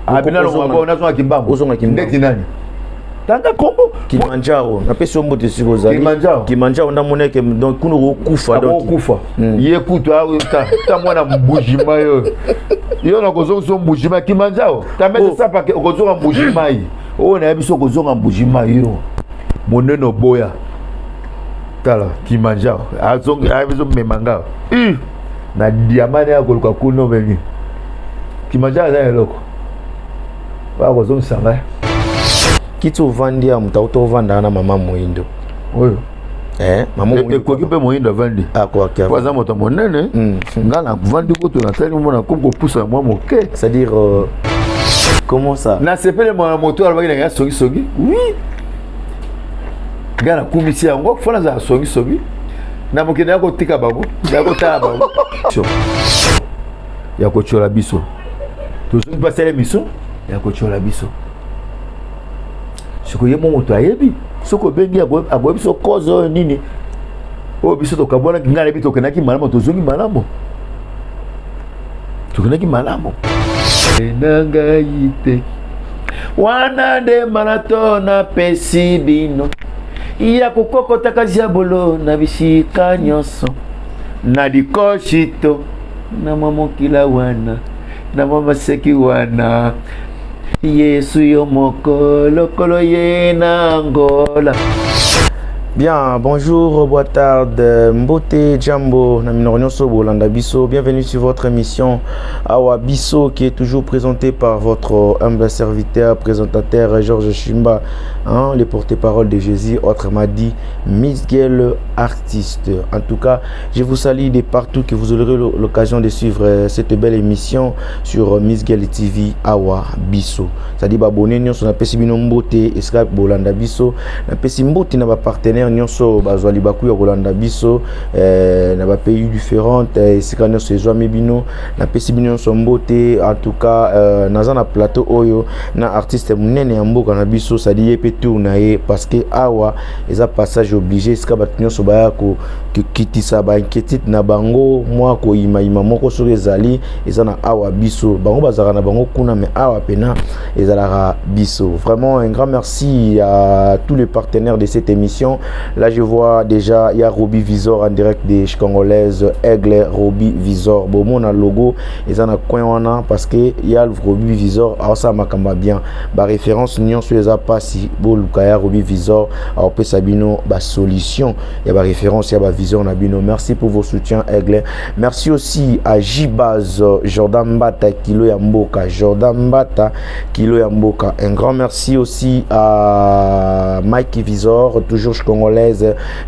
abina longo nazo akimbambo ozonga kimbambo ndeti nani tanga kombo Kilimanjaro na pesi ombote siko zali Kilimanjaro na moneke donc kuno kufa donc kufa ye kutu ta mwana mbujima yo na kozo mbujima Kilimanjaro tamete sapa kozo mbujima yi o na biso kozo mbujima yo moneno boya tala Kilimanjaro azonga biso memanga na diamane ya koluka kuno bengi Kilimanjaro za eloko ba kozo sanga Kito vandi ya mtauto vanda na mama Moindo. Oyo. Mama Moindo. Ko kipe Moindo vandi. Kwa kia. Kwa zamoto monene. Ngala vandi ko to na tali mona ko poussa moi moke. C'est-à-dire comment ça? Na sepele mon moto alba na sogi sogi. Oui. Ngala kumisi yango fona za sogi sogi. Na mokene yako tika bango. Ya ko ta bango. Ya ko chola biso. To zo passer biso. Ya ko chola biso. Siko ye moto ayebi soko bengi abo biso kozo nini o biso to kabona ngale bito kenaki malamo to zongi malamo to kenaki malamo enanga yite wana de maratona pesibino ya kokokota kaziabolo na bishika nyonso na dikoshito na mamokila wana na mama seki wana Yesu yo mokolo kolo ye na Angola. Bien, bonjour, bonne tarde, Mbote Djambo, Naminorion Sobo, Landa Bisso. Bienvenue sur votre émission Awa Bisso qui est toujours présentée par votre humble serviteur, présentateur Georges Chimba, le porte-parole de Jésus, autrement dit Miguel artiste. En tout cas, je vous salue de partout que vous aurez l'occasion de suivre cette belle émission sur Miguel TV Awa Bisso. C'est-à-dire, abonnez nous sur la Pesibino Mbote, Escape Bolanda Bisso, la Pesimbote n'a pas partenaire. Nyonso bazwali baku ya kolanda biso na ba pays différents esika nyonso ezwami bino na pesi bino nyonso mbote en tout cas naza na plateau oyo na artiste munene ya mboka na biso sadi ye pe tour na ye parce que awa eza passage obligé esika bato nyonso baya ko kitisa ba inquiétude na bango mwa ko ima moko soki ezali eza na awa biso bango bazaka na bango kuna mais awa pena ezalaka biso. Vraiment un grand merci à tous les partenaires de cette émission. Là, je vois déjà, il y a Roby Visor en direct des Congolaises, Aigle, Roby Visor. Bon, mon logo, ils en a coin parce que il y a le Roby Visor, alors ça m'a bien. Bah, référence, n'y sur les apassi, bon, Lukaya, Roby Visor, alors peut Sabino, bah, solution. Il y a bah, référence, il y a bah, Visor, Nabino. Merci pour vos soutiens, Aigle. Merci aussi à J-Baz, Jordan Mbata, Kilo Yamboka, Jordan Mbata, Kilo Yamboka. Un grand merci aussi à Mike Visor, toujours Congolais.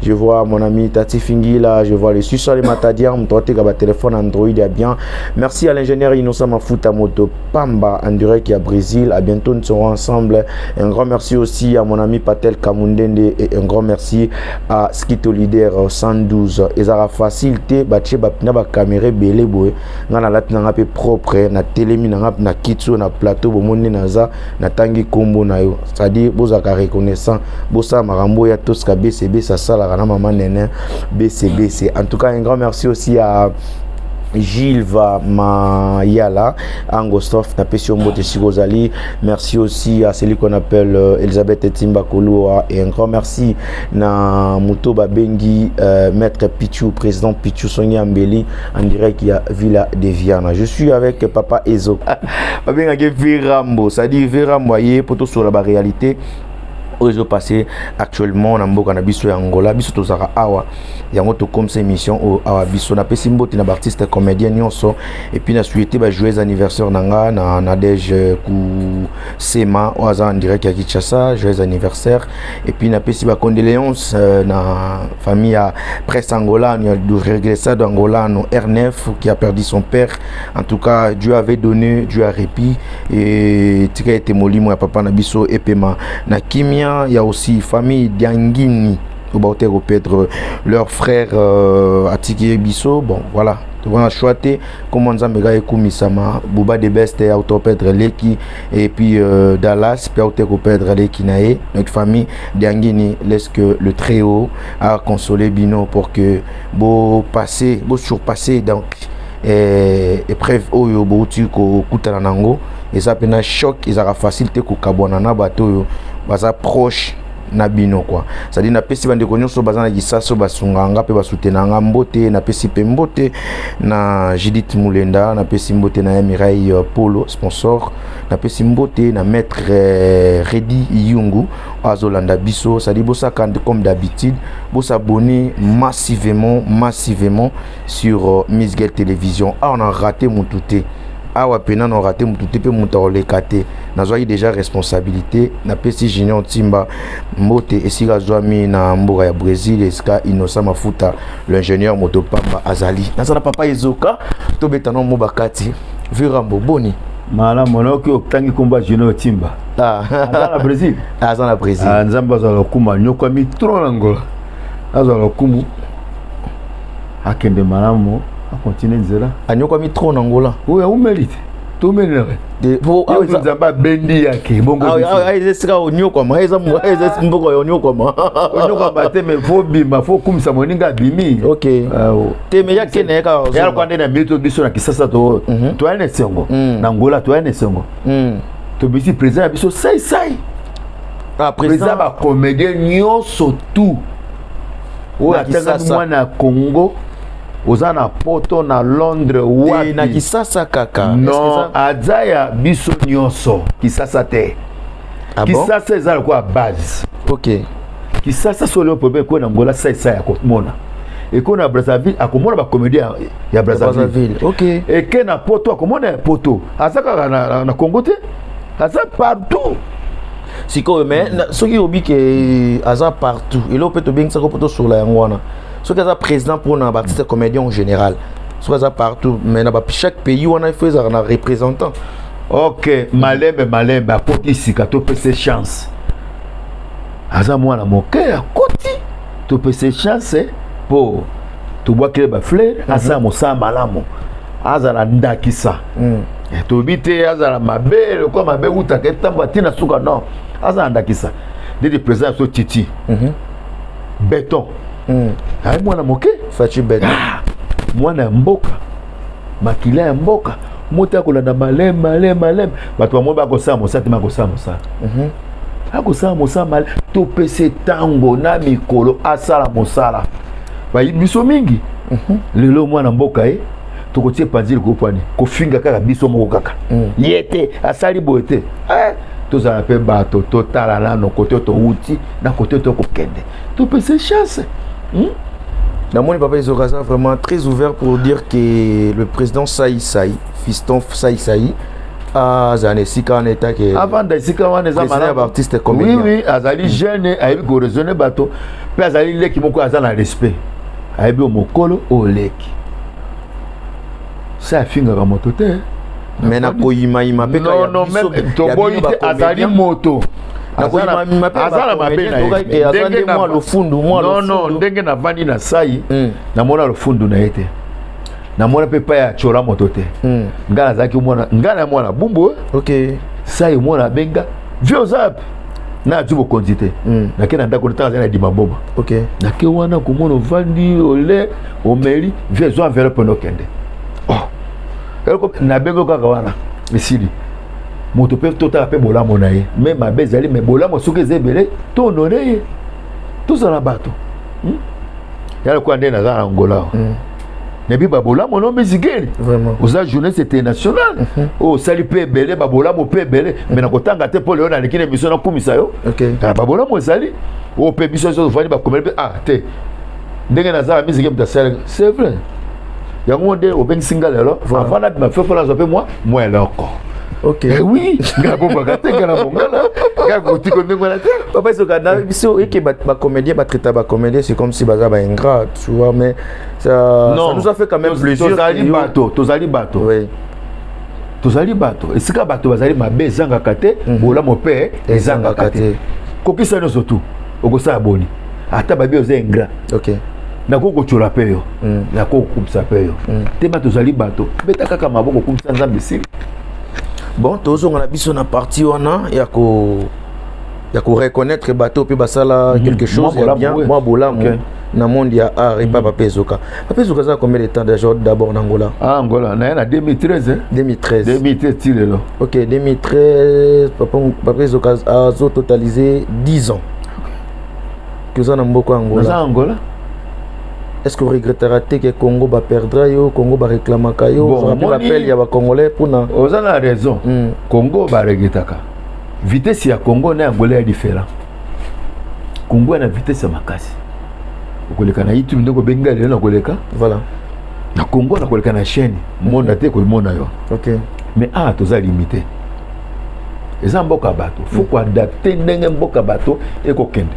Je vois mon ami Tati Fingi là, je vois les Suisses les Matadiens, mon téléphone Android est bien. Merci à l'ingénieur Innocent Mafuta Moto Pamba en direct à Brésil. À bientôt, nous serons ensemble. Un grand merci aussi à mon ami Patel Kamundende et un grand merci à Skito Leader 112. Et ça a facilité, batché bapina ba caméra belé boy. Ngana latna ngape propre na télémi na kitso na plateau bomone naza na tangi kombo na yo. C'est-à-dire bozaka reconnaissant, bosa marambo ya toska BCB ça sala kana maman nene BCB. En tout cas un grand merci aussi à Gilles Mayala, Angostoff, Napesio Mbote Sigozali. Merci aussi à celui qu'on appelle Elisabeth Timba Koloa. Et un grand merci à Mouto Babengi, Maître Pichou, président Pichou Sonia Mbeli, en direct qui a Villa de Viana. Je suis avec Papa Ezo. Babengi Verambo, ça dit Verambo, pour tout sur la réalité. Ozo passé actuellement na mboka na biso ya Angola biso tozaka awa yango to comme cette émission au awa biso na pesi mboti na artiste comédien nyonso et puis na souhaité ba joyeux anniversaire nanga na Nadège ku Sema oza en direct à Kinshasa joyeux anniversaire et puis na pesi ba condoléances na famille à presse angolane du régressé d'Angolano R9 qui a perdu son père. En tout cas Dieu avait donné, Dieu a répit et tika été molimo ya papa na biso et pema na kimia. Il y a aussi famille Diangini au Pedro, leur frère Atiki Bisso. Bon, voilà. On a choisi comment Nzambega et Kumisama, Bouba de Best et Autopèdre Leki, et puis Dallas, puis Autopèdre Leki Nae, notre famille Diangini laisse que le très haut a consolé Bino pour que beau passer, beau surpasser donc. Épreuve oyo bouti ko kutana nango et ça pena choc ils aura facilité ko kabona na bato baza proche na bino quoi ça dit na pesi bande konyo so bazana gisaso basunganga pe basutenanga mbote na pesi pe mbote na Judith Mulenda na pesi mbote na Mireille Polo sponsor na pesi mbote na maître Redi Yungu azolanda biso ça dit bosa comme d'habitude bosa abonner massivement sur Miss Girl Télévision. On a raté mon touté awa pena on raté mon touté pe monta olekate nazwa déjà responsabilité na pesi Junior Timba mbote esika zwami na mboka ya Brésil esika Innocent Mafuta l'ingénieur motopamba azali nazana papa ezoka to betano mobakati virambo boni mala monoki otangi komba Junior Timba azana Brésil azana Brésil nzamba za lokuma nyoka mitro nangola azana lokumu akende malamo a continuer nzela anyoka mitro nangola oui on mérite tout mérite de po nzamba bendi yake bongo esika onyokwa ma eza mboko onyokwa ma onyokwa bate me fobi ma fo kumisa moninga bimi OK te me yake na ka ya kwande na mito biso na kisasa to ane sengo na ngola to ane sengo to bisi président biso sai président ba comédien nyonso tout o atanga mwana Congo ozana poto na Londres wapi na kisasa kaka non azaya biso nyonso kisasa te kisasa ezala kwa base OK kisasa solo problème ko na ngola sai ya komona et ko na Brazzaville akomona ba comédien ya Brazzaville OK et que na poto akomona poto azaka na Congo te aza partout siko mais soki obi ke aza partout et là peut te bien ça ko poto sur la ngwana ce que ça président pour un artiste comédien en général ce que ça partout mais dans chaque pays on a fait un représentant OK malembe a koti sika to pese chance aza mwana moke a koti to pese chance pour to bois que ba fleur aza mosa malamu aza na ndakisa to bité aza na mabele ko mabe uta ke tamba tina suka non aza na ndakisa de président so titi béton ay mwana moke fachi bête mwana mboka makila ya mboka mota kolanda malem bato ba moba ko sa mosati ma ko sa mosa ako sa mosa mal to pese tango na mikolo asala mosala ba biso mingi lelo mwana mboka to ko tie panzili ko pani ko finga kaka biso moko kaka yete asali boete to za pe bato to tala na no kote to uti na kote to ko kende to pese chance. Dans mon papa Ezoka vraiment très ouvert pour dire que le président Saï fiston Saï a zané sika en état que avant de sika wana za malaba artiste comédien oui azali jeune ayebi ko raisonner bato pe azali leki moko azana respect ayebi o mokolo o leki ça finga ka moto te mais na koyima pe non même to boyi te azali moto azala mabe na non ndenge na vandi na sai na mona lo fundu na ete na mona pe pa ya chora moto te ngala zaki mona ngala mona bumbu OK sai mona benga vio zap na jubo konzite na kena ndako ta na di maboba OK na ke wana ko mona vandi ole o meri vio zo enveloppe no kende na bengo kaka wana misili moto pe tota pe bolamo na ye même ma bezali mais bolamo soki ezebele to honorer ye to zala bato yale kwa ndena za Angola ne bi ba bolamo no mizigeli vraiment oza journée internationale o sali pe belé ba bolamo pe belé mais na kotanga te pole ona lekine mission na kumisa yo OK ba bolamo ezali o pe mission so vani ba komele te ndenge na za mizigeli mtasala c'est vrai yango nde o ben singa lelo avant na fe fola zo pe moi eloko OK oui ngabo bagate ngana bongala ngako tiko ndengwana te papa Ezoka na biso eke ba comédien ba traiter ba comédien c'est comme si baza ba ingrat tu vois mais ça nous a fait quand même plaisir tozali bato oui tozali bato esika bato bazali mabe ezanga kate bola mope ezanga kate kokisa no surtout okosa boni ata babi oza ingrat OK nakoko chola pe yo nakoko kumsa pe yo te bato zali bato beta kaka maboko kumsa nzambe sili. Bon, tous on a biso na partie wana ya ko reconnaître bateau pe basala quelque chose moi, bien moi bola na monde ya art et pas Papa Ezoka. Papa Ezoka ça combien de temps déjà d'abord en Angola? Ah Angola, na 2013 hein. 2013. 2013 là. OK, 2013 Papa Ezoka a totalisé 10 ans. Que ça na mboko Angola. Na Angola. Est-ce que vous regretterez que Congo va perdre yo, Congo va réclamer yo, vous rappelez l'appel il y a Congolais pour na. Vous avez raison. Congo va regretter. Vitesse ya Congo na Angola est différent. Congo a une vitesse à makasi. Okoleka na YouTube ndoko bengali na koleka. Voilà. Na Congo na koleka na chaîne. Monde te ko mona yo. OK. Mais toza limité. Eza mboka bato. Faut ko adapter ndenge mboka bato e ko kende.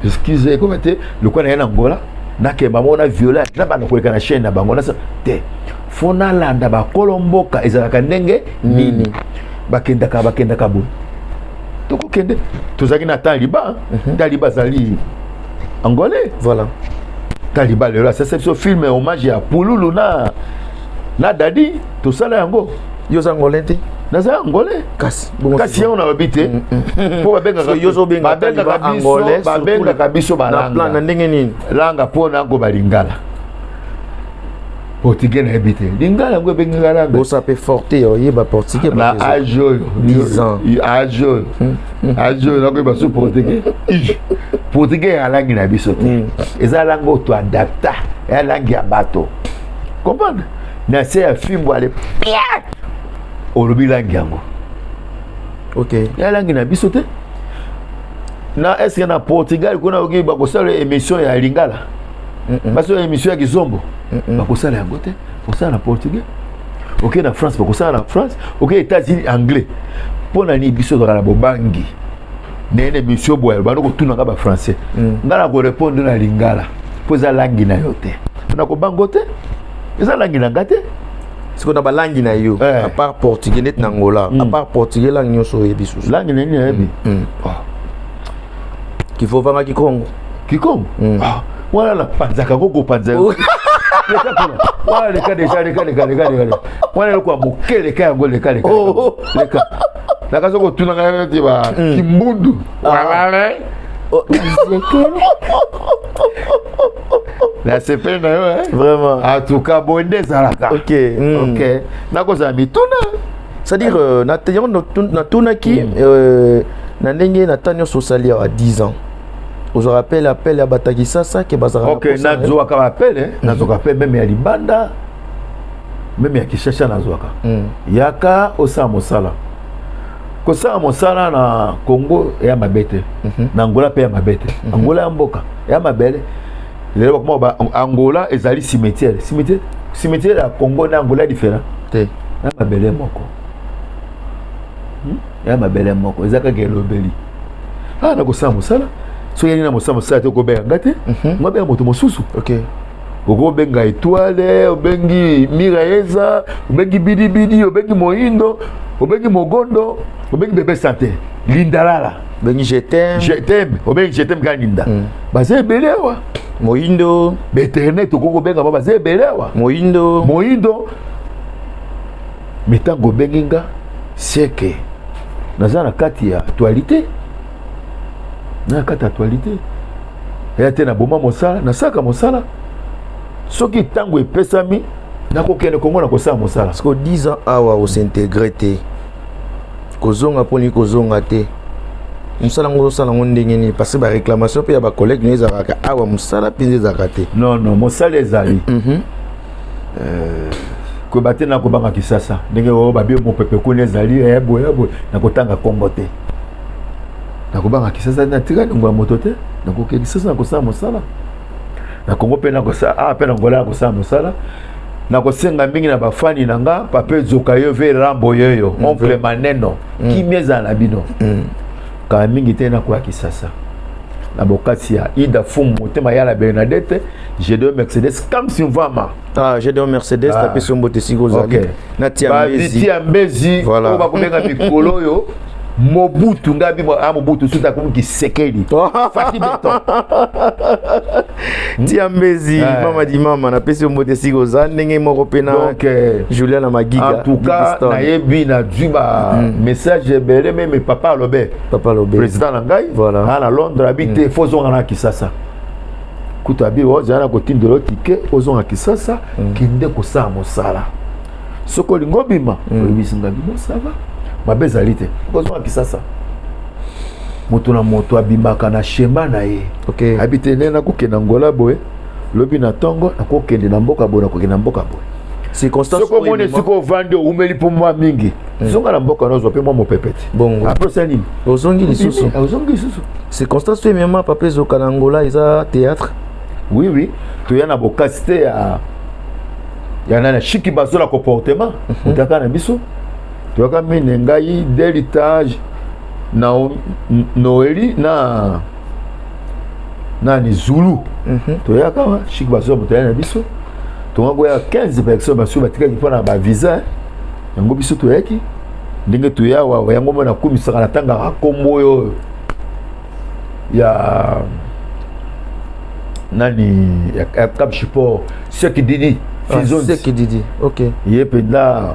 Excusez comment te le quoi na Angola na ke mama na viola na ba na koleka na chaîne na bango na te. Fona landa ba kolomboka ezalaka ndenge nini. Bakendaka bo. Toko kende tozaki na Taliban Taliban zali angolais voilà Taliban là c'est ce film hommage à Pululu na Dadi tout ça là yango yo angolais te na za angolais kasi on a habité pour babenga yo zo benga angolais babenga kabiso balanga na plan na ndenge nini langa pona ngo balingala portugais na habité lingala ngo benga langa bo ça peut forter yo yeba portugais na ajo 10 ans ajo na ko ba so portugais portugais ya langi na biso eza lango to adapta ya langi ya bato comprendre na se ya fimbo ale olobi langi yango OK ya langi na biso te na est-ce na Portugal kuna oki ba ko sala émission ya lingala parce que émission ya kizombo ba ko sala yango te ko sala na portugais OK na France ba ko sala na France OK États-Unis anglais pona ni biso to na bobangi nene émission boya ba ko tuna ka ba français ngala ko répondre na lingala poza langi na yo te na ko bango te eza langi na ngate ce qu'on a ba langi na yo à part portugais net na Angola à part portugais langi nyoso yebi susu langi nini yebi qu'il faut vanga Kikongo voilà la panzaka koko panzaka voilà le cas déjà voilà le quoi mokele ka yango le cas na kaso ko tuna ka ti ba kimbundu voilà la CP na yo vraiment en tout cas bonde zalaka OK na ko za mituna c'est-à-dire na tuna ki na ndenge na tanyo socialia à 10 ans. Vous vous rappelez l'appel à Batakisasa qui est basé OK na zoaka appel na zoaka appel même ya libanda même ya Kishasha na zoaka yaka osa mosala kosa mosala na Congo ya mabete na Angola pe ya mabete Angola ya mboka ya mabele lelo comme Angola ezali cimetière ya Congo na Angola différent te ya mabele moko ya mabele moko ezaka kelobeli na kosa mosala so yeni na mosala te ko benga ngate ngobe moto mosusu OK oko benga étoile obengi miraeza obengi bidibidi obengi moindo obengi mogondo obengi bébé santé lindalala bengi je t'aime obengi je t'aime kaninda baze belewa moindo béterne to ko benga baze belewa moindo metango benginga seke nazana kati ya actualité na kati actualité ya te na boma mosala na saka mosala soki tango epesami na kokende Kongo na kosala mosala parce que 10 ans awa o s'intégrer te kozonga poni kozonga te musala ngo sala ngo ndenge ni parce que ba réclamation pe ya ba collègue ne ezaka awa musala pinze zakate non mosala ezali ko batena ko banga Kisasa ndenge o babie mo pepe ko nezali ebo na kotanga Kongo te na ko banga Kisasa na tika ngwa moto te na ko Kisasa na kosala mosala na Kongo pe na kosala pe na Angola ko sala mosala na kosenga mingi na bafani nanga pape zoka yo ve rambo yoyo oncle maneno kimeza na bino ka mingi te na kwa Kisasa na bokati ya Ida Fumu tema ya la Bernadette G2 Mercedes comme si vama G2 Mercedes tapé sur mbote sigo zali na tia mbezi voilà ba kubenga mikolo yo Mobutu ngabi Mobutu suta comme qui sekeli Fati Beton tia mbezi mama na pesi mbote sigo zali ndenge moko pena donc Julien na Magiga en tout cas na yebi na juba message belé même papa Lobé président na ngai voilà na Londres habité fozonga na Kisasa kutu abi ozana kotindelo tike ozonga kisasa kinde kosala mosala soko lingo bima bisinga bimo sava mabeza lite kozonga kisasa moto na moto abimaka na shema na ye habite nena kokenda ngola boye lobi na tongo nakokende na mboka boye nakokenda mboka boye circonstance soko mone siko vande umeli po mwa mingi zonga na mboka nozo pe mwa mopepete bongo après ça nini ozongi lisusu circonstance to mema papa zoka na ngola isa théâtre oui to yana bokasite ya nana shiki bazola comportement utaka na biso to yaka mine ngai d'héritage na Noeli na ni Zulu to yaka shiki bazola mutana na biso to ngoya 15 personnes baso batika kipona ba visa yango biso to yaki ndenge to yawa yango mona kumisaka na tanga kombo yo ya nani ya Cap Support Seki Didi Fizons Seki Didi yepe na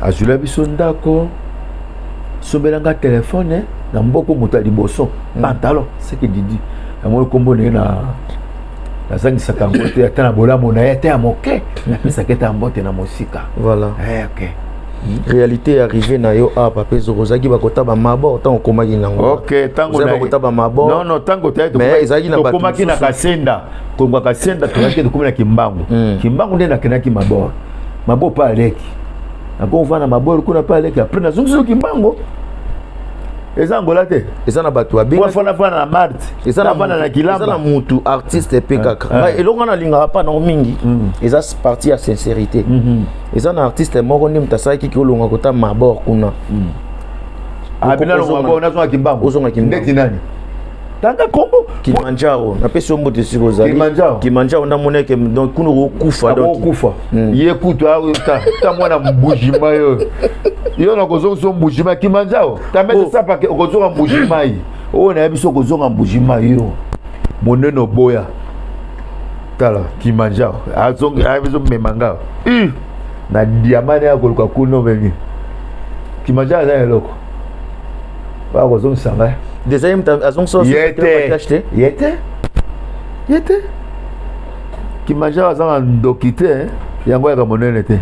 azula biso ndako sombelanga telefone na mboko moto liboso pantalon Seki Didi yango kombo na sangisaka ngote atana bolamo na yete ya moke na pesa keta mbote na mosika voilà ok réalité arrivée na yo a papa Zorozaki bakota ba mabo tant komaki nango ok tango na bakota ba mabo non tango taito mais ezaki na komaki na kasenda komba kasenda to yake komina kimbangu kimbangu nde na kenaki mabo pa aleki nako vana mabo kuna pa aleki après na zungu kimbangu eza ngola te eza na bato abenga fana na Marte eza na kilamba eza na mutu artiste pekaka ba elonga na linga pa na mingi eza partie ya sincérité eza na artiste moko ndi mtasaki ki olonga kota mabor kuna abina lo mabor na zonga kimbangu ozonga kimbangu ndeti nani tanga kombo Kilimanjaro na pesi ombo tesiko zali Kilimanjaro na moneke donc kuno kufa donc kufa ye kutu ta mwana mbujima yo na kozonga mbujima Kilimanjaro tamete sapa ke kozonga mbujima yi o na biso kozonga mbujima yo moneno boya tala Kilimanjaro azonga abizo memanga na diamane ya koluka kuno bengi Kilimanjaro za eloko ba kozonga sanga deuxième azong so yete Kilimanjaro azanga ndokite yango ya monene te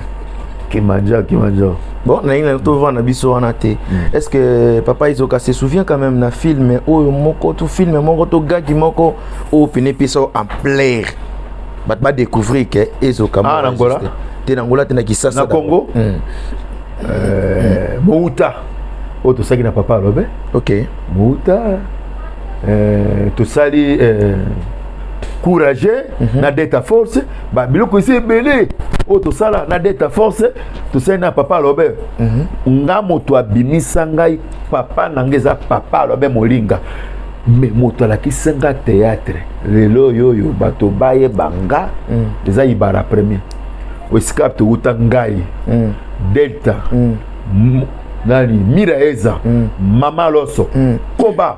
Kilimanjaro bon na ina to vana biso wana te est-ce que papa Izoka se souvient quand même na film oyo moko to film moko to gagi moko o pene piso en plaire ba découvrir que Izoka na Angola te na Angola te na Kisasa na Congo Mouta o to saki na papa Lobe Mouta to sali courageux na Delta Force ba biloko ise belé o to sala na Delta Force to sali na papa Lobe nga moto abimisa ngai papa nangeza papa Lobe molinga mais moto la kisanga théâtre lelo yoyo bato baye banga eza ibara premier o skap to uta ngai Delta nani Miraeza Mama Loso Koba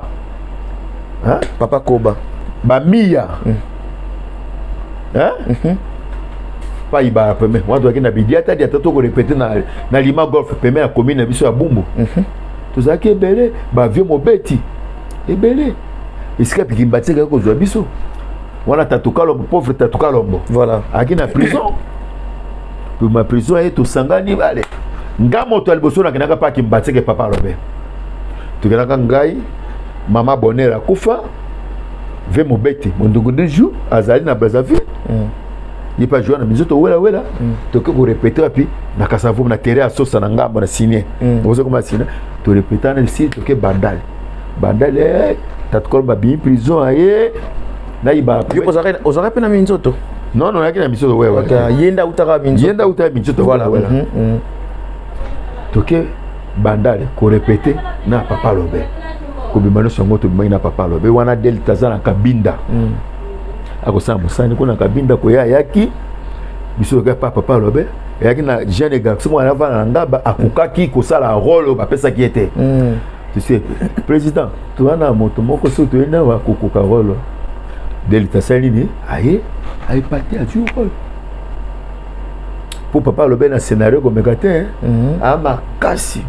papa Koba Bamia pa ibara peme watu wakina bidiata dia toto ko répéter na lima golf peme ya commune na biso ya Bumbu tozaki ebele ba vieux mobeti ebele esika pikimbatika ko zwa biso wana tatukalombo pauvre tatukalombo voilà akina prison pour ma prison et to sangani bale nga moto aliboso na kinaka pa kimbatike papa Lobe tukenaka ngai mama Bonera kufa ve mobeti mondungu de jour azali na Brazzaville il pas jouer na mizoto wela to ko répéter puis na kasavo na terrain asosa na ngambo na signé ozo comme signé to répéter na ici to ke bandal tatkolba bi prison aye na iba ozara pe na minzoto non yaki na mizoto wewe yenda utaka minzoto voilà toke bandale ko répéter na papa Lobe ko bimano songo to bimana papa Lobe wana Delta za na kabinda akosala musani kuna kabinda ko yaki biso ka papa Lobe yaki na jeune garçon wana vana ngaba akukaki ko sala rôle ba pesa ki était tu sais président tu wana moto moko so to ena wa kukuka rôle Delta salini aye parti a jouer rôle pour papa Lobe na scénario comme gâté ama kasi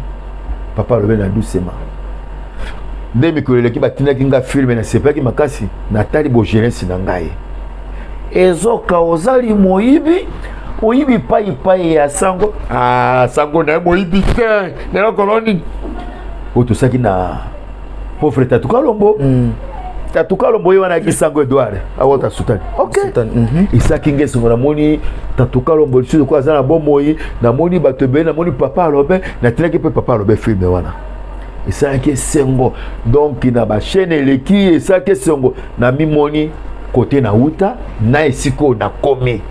papa Lobe na doucement nde mikolo eleki batindaki nga filme nasepelaki makasi natali bogenesi na ngai ezoka ozali moyibi oyibi pai ya sango sango na moyibi te nela koloni otosaki na pauvre Tatuka Lombo Tatuka Lombo ye wana ki sango Edouard awota sutani isaki ngesingo namoni Tatuka Lombo lisu ko azana bomoyi namoni bato be namoni papa alobe natinaki pe papa alobe filme wana isaki sengo donc na ba chaîne eleki isaki sengo na mimoni côté na uta na esiko na komi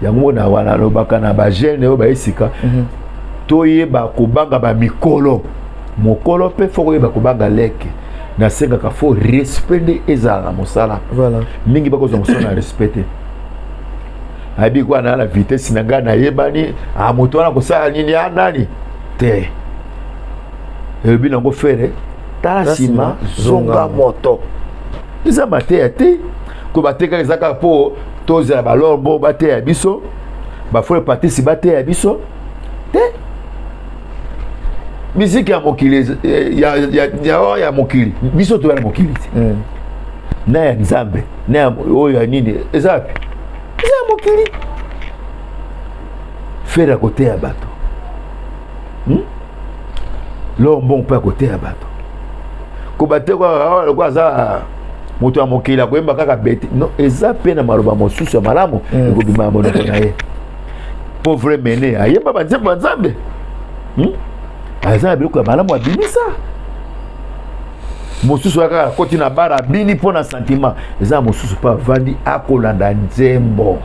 yango na wana lobaka na ba jeune o ba esika toyeba kobanga ba mikolo mokolo pe foko yeba kobanga leke na senga ka fo respecter ezala mosala voilà mingi bako zongo na respecter abi kwa na la vitesse na ngana yebani moto wana kosala nini nani te ebi nango fere tasima zonga moto iza mateya te ko bateka ezaka po toza balombo bateya biso bafole patisi bateya biso te musique ya mokili ya mokili biso to ya mokili na ya nzambe na oyo ya nini ezapi eza ya mokili fere kote ya bato lombo mpe kote ya bato ko bateko kwa za moto ya mokili akoyemba kaka bete no eza pe na maloba mosusu ya malamu ekobima ya monoko na ye pauvre mene ayemba banzembo ya nzambe aza biloko ya malamu abimisa mosusu kaka koti na bara abini mpo na sentiment eza mosusu mpe avandi akolanda nzembo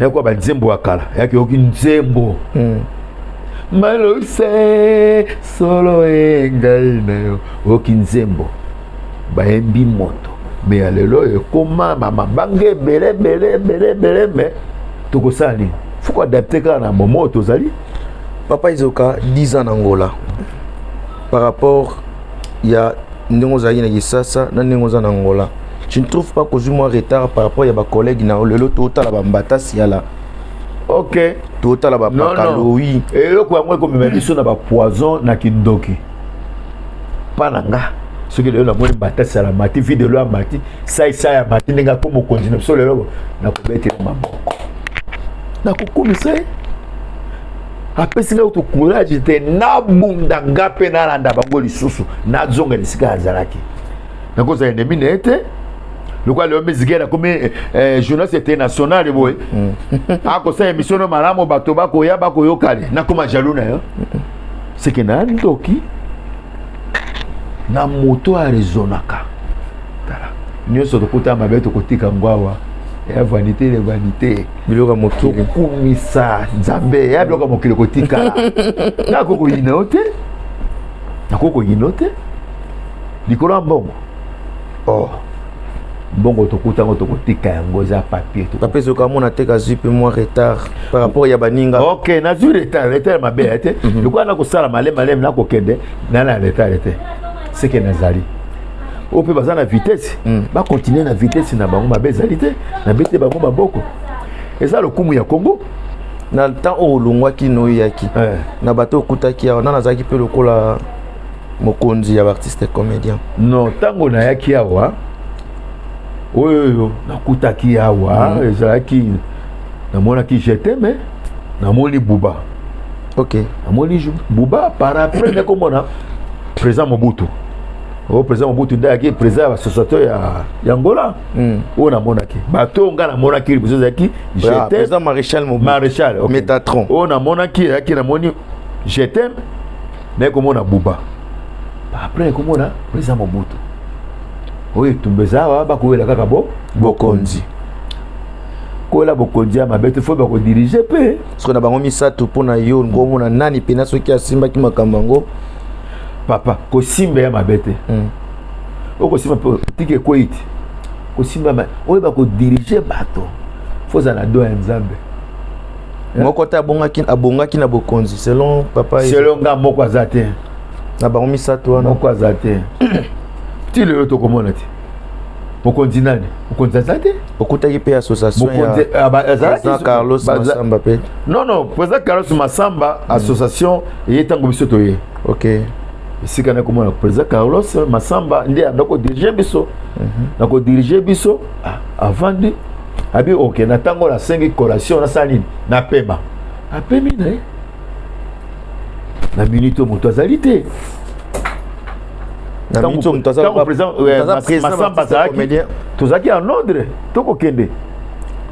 yakuwa banzembo ya kala yaki yoki nzembo malose solo engai na yo oki nzembo bayembi moto me ya lelo ekoma mabanga ebele me tokosala nini foko adapte kaka na momo tozali Papa Izoka 10 ans en Angola par rapport ya ndenge ozali na Kisasa na ndenge ozali na Angola tu ne trouves pas que moi retard par rapport ya ba collègue na lelo totala ba mbatasi ya la ok totala ba pakaloui eloko yango ekomema biso na ba poison na kindoki pananga soki lelo namoni mbatasi ya la mati video lo ya mati sai ya mati ndenge ako mokonzi na biso lelo nakobetela maboko nakokumisa ye apesi nga to courage te nabunda nga mpe nalanda bango lisusu nazonga lisika azalaki nakozala ennemi na ye te lokola leo miziki nakomi journaliste international boye akosala émission no malamu bato bakoya bakoyokale nakoma jaloux na yo seke na ndoki na moto arezonaka tala nyonso tokutama mabe tokotika ngwawa ya vanité les vanité biloko mokili kumisa nzambe ya biloko mokili kotika nakoko yinote likolo mbongo mbongo tokutango tokotika yango za papier papier sokamona teka zipe moi retard par rapport ya baninga ok na zu retard mabe te lokola nakosala malema nakokende na retard te seke nazali ope baza na vitesse bakontinue na vitesse na bango mabe ezali te na bete bango maboko eza lokumu ya Congo na temps oyo olongwaki noyaki na bato okutaki awa nana azalaki mpe lokola mokonzi ya baartiste comédien non ntango nayaki awa oyo nakutaki awa ezalaki namonaki jeteme namoni buba ok namoni buba par après nekomona président Mobutu o président Mobutu ndaki président ya société ya Angola o namonaki bato nga namonaki liboso zaki j'étais président maréchal Mobutu maréchal Métatron o namonaki yaki namoni j'étais nekomona buba après nekomona président Mobutu oyo tumbeza wa bakoyela kaka bokonzi kola bokonzi ya mabe te fo bakodirige pe soki na bango misato mpona yo ngomona nani pena soki asimbaki makambo yango papa kosimba ya mabe te okosimba mpe tiki ekoiti kosimba oyo bakodirige bato fozala na do ya nzambe moko te abongaki na bokonzi selon papa selon nga moko aza te na bango misato wana moko aza te ti lelo tokomona te mokonzi nani mokonzi aza te okutaki mpe association ya Carlos Masamba mpe non président Carlos Masamba association eye ntango biso toye ok esika na komona président Carlos Masamba nde andako diriger biso na ko diriger biso avant de abi ok na tango la 5 collation na sali na pema apemi na minute moto azalité na minute moto Masamba tozaki en ordre toko kende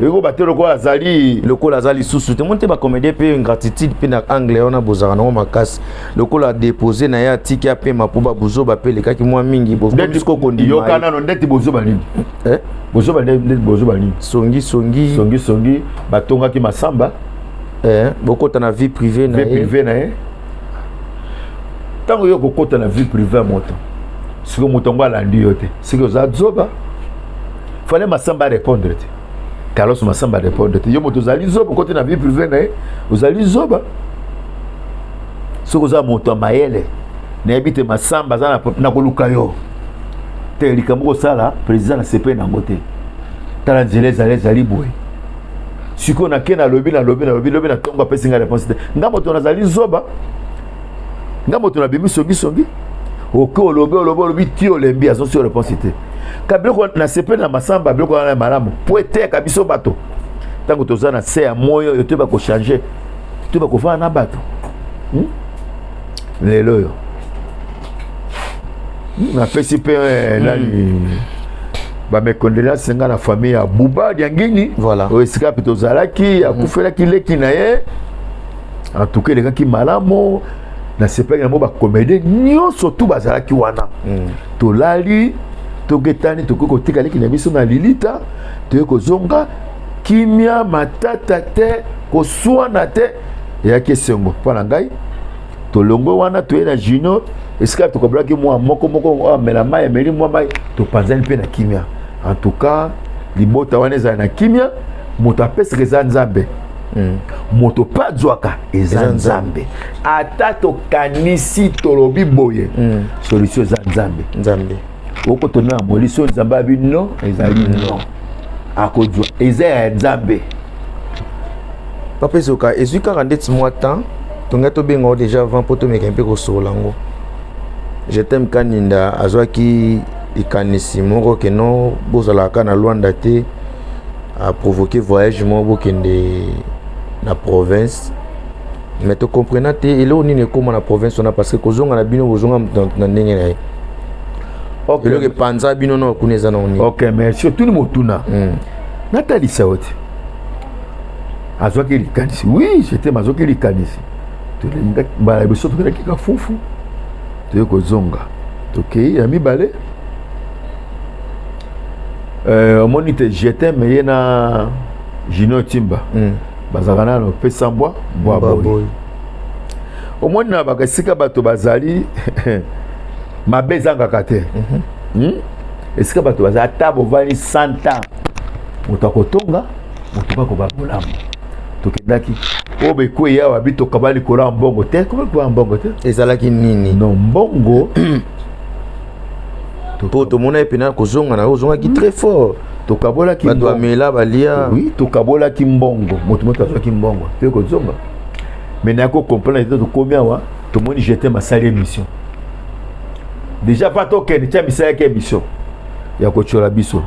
eko batelo ko azali lokola azali susu te monte ba comédien pe ingratitude pe na anglais on a bozaka na makasi lokola déposer na ya tiki ya pe mapuba bozoba pe lekaki mwa mingi bosko kondi yokana no ndeti bozoba nini bozoba ndeti bozoba nini songi batongaki Masamba bokota na vie privée na ye tango yo kokota na vie privée moto siko moto ngo alandi yo te siko za zoba fallait Masamba répondre te Carlos Masamba répondre te yo moto zali zoba côté na vie privée na ye ozali zoba siko za moto mayele na ebite Masamba za na koluka yo te likambo sala président na CP na ngote tala nzele zali boy siko na kena lobi na tonga pesi nga réponse te nga moto nazali zoba nga moto na bimi songi oko lobi ti olembi azo sur réponse te kabilo na CP na Masamba biloko na malamu poete kabiso bato tango toza na se ya moyo yo te ba ko changer te ba ko fa na bato lelo yo na pesi pe na ba me condoléances nga na famille ya Buba Diangini voilà o esika pito zalaki akufelaki leki na ye en tout cas lekaki malamu na CP na mo ba comédie nyonso tout bazalaki wana tolali togetani tokoko tika leki na biso na lilita toyeko zonga kimia matata te koswana te yaki sengo pona ngai tolongo wana toye na junior esika tokoblaki mwa moko amela mai emeli mwa mai topanzani mpe na kimia en tout cas libota wana ezali na kimia moto apesaka eza nzambe moto pa zwaka eza nzambe ata tokanisi tolobi boye solution eza nzambe oko tona moliso nzambe abi no ezali no akozwa eza ya nzambe papa ezoka ezwi kaka ndeti mwa temps tonga tobenga déjà avant po tomeka mpe kosola ngo je t'aime kaninda azwaki likanisi moko keno bozalaka na Luanda te a provoqué voyage mo bokende na province mais to comprena te elo nini koma na province on a parce que kozonga na bino bozonga na ndenge na ye ok le panza bino no kuneza na oni ok mais surtout ni motuna Nathalie Saote azwaki likanisi oui j'étais mazoki likanisi tolinga ba biso tokelaki ka fufu toye kozonga tokei ya mibale omoni te j'étais mais na Junior Timba bazalaka nano pesa mbwa boy omoni na bakasika bato bazali mabe ezangaka te esika bato bazali ata bovandi 100 ans moto akotonga moto bakoba bolamu tokendaki oyo bekwe yawa bitokaba likolo ya mbongo te kobakoba mbongo te ezalaki nini non mbongo po tomona ye pena kozonga na ozongaki très fort tokabolaki bato amela balia oui tokabolaki mbongo moto azwaki mbongo te kozonga mais nako comprendre te tokomi awa tomoni jeté masali émission déjà pas tokende tia misala ke émission ya kochola biso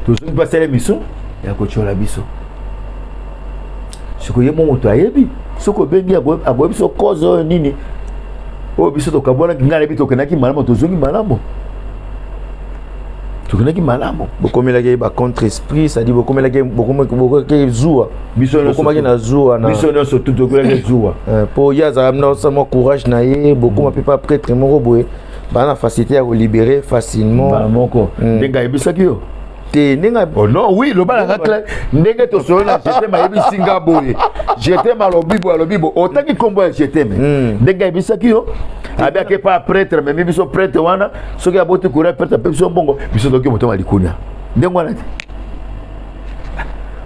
tozongi pasala émission ya kochola biso siko ye moto ayebi soko bengi aboyebi so cause oyo nini oyo biso tokabolaki ngai nayebi tokendaki malamu tozongi malamu tokenaki malamu bokomelaki ba contre esprit ça dit bokomelaki bokomaki zuwa bokomaki na zuwa na biso nyonso tokomelaki zuwa po yaza amna sama courage na ye bokoma pe pas prêtre moko boye bana facilité ya libérer facilement ba moko ndenga yebisaki yo te ndenga oh non oui le bala ngakla ndenge to sona j'étais mayebi singa boye j'étais malobibo otaki kombo ya j'étais ndenga yebisaki yo abi ake pa prêtre mais biso prêtre wana soki aboti kura prêtre pe biso bongo biso doki moto malikunya ndengo wana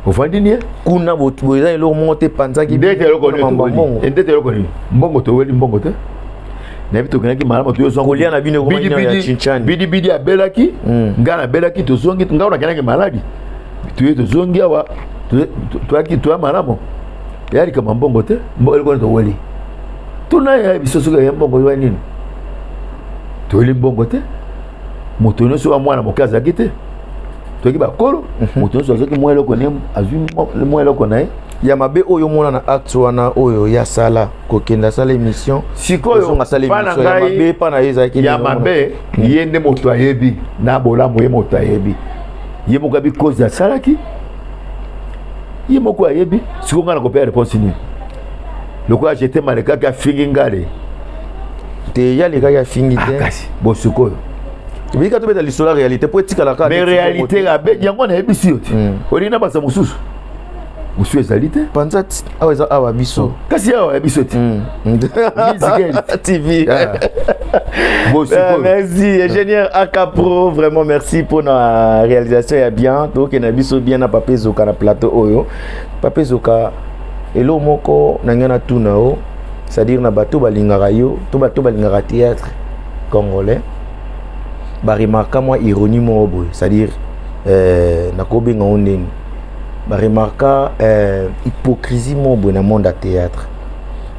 ofandi ni kuna boza elo monte panzaki ndete eloko ni ndete eloko ni mbongo to weli mbongo te na bito kenaki malamu to yozongo kolia na bino komanya ya chinchani bidi abelaki ngana belaki to zongi ngaona kenaki maladi tuye to zongi awa tuaki to malamu yali kama mbongo te mbongo eloko to weli tuna ya biso soka ya mbongo wa nini toyeli mbongo te moto nyonso wa mwana moke azalaki te toyeki bakolo moto nyonso azalaki mwa eloko ne azwi mwa eloko na ye ya mabe oyo mona na acte wana oyo ya sala kokenda sala émission sikoyo pana ngai pana ezaki ya mabe ye nde moto ayebi na bolamu ye moto ayebi ye moko abi cause asalaki ye moko ayebi sikoyo nga na kopea réponse nini lokola jete malekaki afingi ngale te ya lekaki afingi te kasi bo sikoyo bika tobeta lisola réalité po etikala kaka mais réalité abe yango nayebisi yo te olingi na basa mosusu mosusu ezali te panza awa eza awa biso kasi awa ya biso te TV. Merci ingénieur Akapro, vraiment merci pour la réalisation et bien donc na biso bien na Pape Zoka na plateau oyo Pape Zoka elo moko nangana tunao c'est-à-dire na bato balingaka yo to bato balingaka théâtre congolais ba remarquer moi ironie mo boy c'est-à-dire na kobenga oneni ba remarquer hypocrisie mo boy na monde à théâtre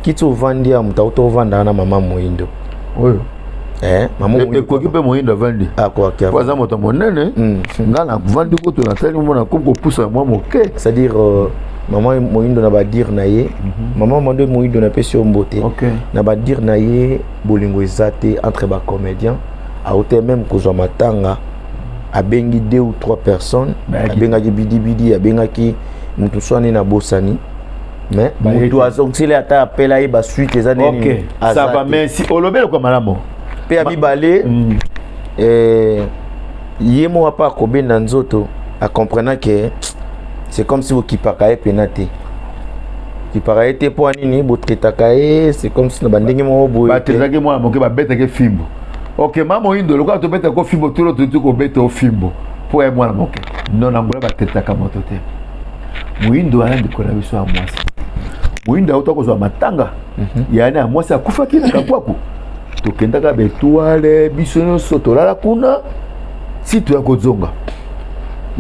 kito vandi a mutauto vanda na mama moindo oyo mama moindo ko kipe moindo vandi akwa kia kwa za moto monene ngana vandi ko to na tali mona ko poussa moi moke c'est-à-dire maman moindo na ba dire na ye maman mondo moindo na pesi mbote na ba dire na ye bolingo ezate entre ba comédiens a hauteur même kozwa matanga abengi 2 ou 3 personnes abengaki bidi abengaki mutu swani na bosani mais mutu azongile ata apela ye ba suite eza nini OK ça va merci olobele kwa malamo pe abibale yemo apa kobenda nzoto a comprenant que c'est comme si vous qui pakaye penate qui paraît pour nini botetakaye c'est comme si na bandenge mo boye batetaki mo moke ba betake fimbo OK mama indo loka to beta ko fimbo tulo to ko beta o fimbo po e mwana moke non angola batetaka moto te muindo ana ndikola biso a mwasi muindo auto ko zo matanga yani a mwasi akufa kina kapwaku to kendaka betuale biso nyonso tolala kuna si tu yakozonga